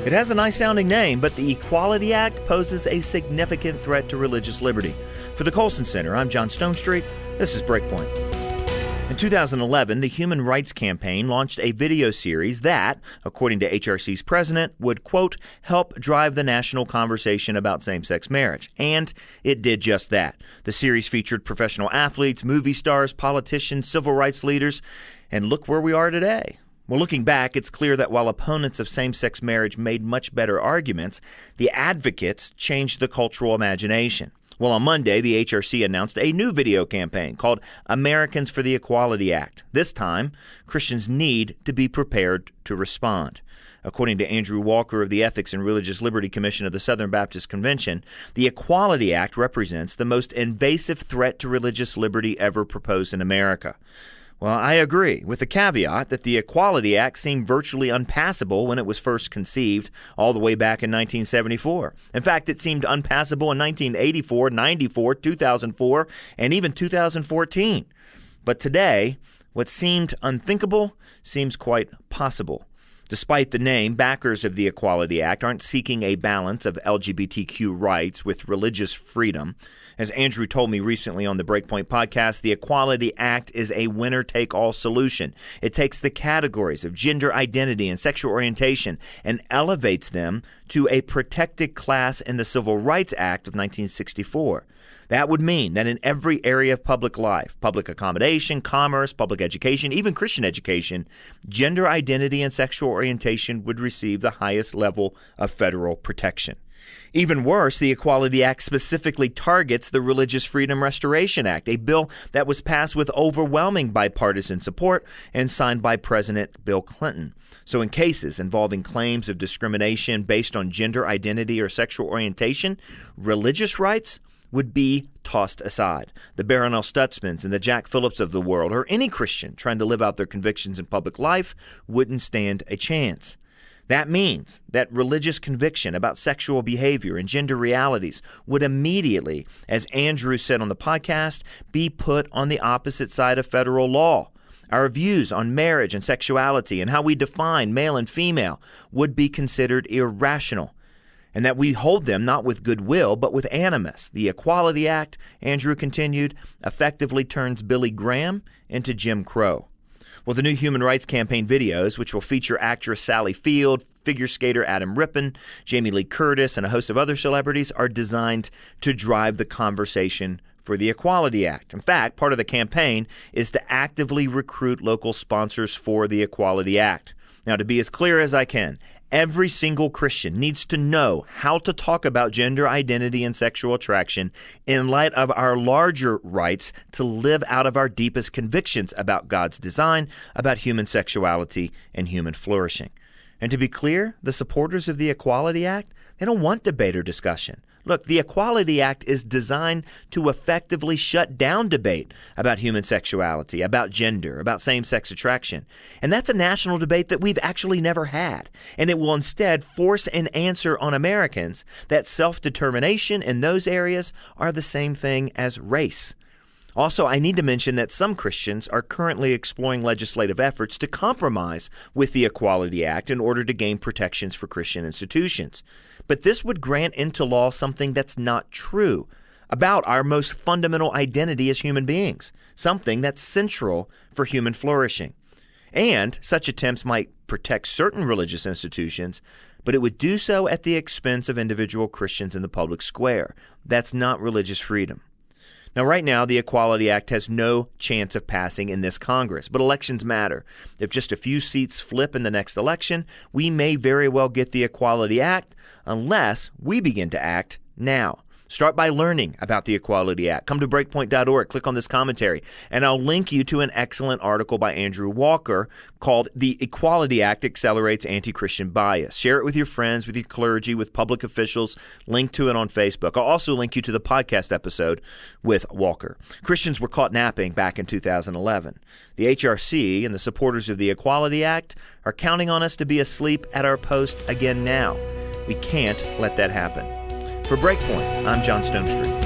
It has a nice sounding name, but the Equality Act poses a significant threat to religious liberty. For the Colson Center, I'm John Stonestreet. This is Breakpoint. In 2011, the Human Rights Campaign launched a video series that, according to HRC's president, would, quote, help drive the national conversation about same-sex marriage. And it did just that. The series featured professional athletes, movie stars, politicians, civil rights leaders, and look where we are today. Well, looking back, it's clear that while opponents of same-sex marriage made much better arguments, the advocates changed the cultural imagination. Well, on Monday, the HRC announced a new video campaign called Americans for the Equality Act. This time, Christians need to be prepared to respond. According to Andrew Walker of the Ethics and Religious Liberty Commission of the Southern Baptist Convention, the Equality Act represents the most invasive threat to religious liberty ever proposed in America. Well, I agree, with the caveat that the Equality Act seemed virtually unpassable when it was first conceived all the way back in 1974. In fact, it seemed unpassable in 1984, 94, 2004, and even 2014. But today, what seemed unthinkable seems quite possible. Despite the name, backers of the Equality Act aren't seeking a balance of LGBTQ rights with religious freedom. As Andrew told me recently on the Breakpoint podcast, the Equality Act is a winner-take-all solution. It takes the categories of gender identity and sexual orientation and elevates them to a protected class in the Civil Rights Act of 1964. That would mean that in every area of public life, public accommodation, commerce, public education, even Christian education, gender identity and sexual orientation would receive the highest level of federal protection. Even worse, the Equality Act specifically targets the Religious Freedom Restoration Act, a bill that was passed with overwhelming bipartisan support and signed by President Bill Clinton. So in cases involving claims of discrimination based on gender identity or sexual orientation, religious rights would be tossed aside. The Barronelle Stutzmans and the Jack Phillips of the world, or any Christian trying to live out their convictions in public life, wouldn't stand a chance. That means that religious conviction about sexual behavior and gender realities would immediately, as Andrew said on the podcast, be put on the opposite side of federal law. Our views on marriage and sexuality and how we define male and female would be considered irrational, and that we hold them not with goodwill, but with animus. The Equality Act, Andrew continued, effectively turns Billy Graham into Jim Crow. Well, the new Human Rights Campaign videos, which will feature actress Sally Field, figure skater Adam Rippon, Jamie Lee Curtis, and a host of other celebrities, are designed to drive the conversation for the Equality Act. In fact, part of the campaign is to actively recruit local sponsors for the Equality Act. Now, to be as clear as I can, every single Christian needs to know how to talk about gender identity and sexual attraction in light of our larger rights to live out of our deepest convictions about God's design, about human sexuality and human flourishing. And to be clear, the supporters of the Equality Act, they don't want debate or discussion. Look, the Equality Act is designed to effectively shut down debate about human sexuality, about gender, about same-sex attraction. And that's a national debate that we've actually never had. And it will instead force an answer on Americans that self-determination in those areas are the same thing as race. Also, I need to mention that some Christians are currently exploring legislative efforts to compromise with the Equality Act in order to gain protections for Christian institutions. But this would grant into law something that's not true about our most fundamental identity as human beings, something that's central for human flourishing. And such attempts might protect certain religious institutions, but it would do so at the expense of individual Christians in the public square. That's not religious freedom. Now, right now, the Equality Act has no chance of passing in this Congress, but elections matter. If just a few seats flip in the next election, we may very well get the Equality Act unless we begin to act now. Start by learning about the Equality Act. Come to breakpoint.org, click on this commentary, and I'll link you to an excellent article by Andrew Walker called The Equality Act Accelerates Anti-Christian Bias. Share it with your friends, with your clergy, with public officials. Link to it on Facebook. I'll also link you to the podcast episode with Walker. Christians were caught napping back in 2011. The HRC and the supporters of the Equality Act are counting on us to be asleep at our post again now. We can't let that happen. For Breakpoint, I'm John Stonestreet.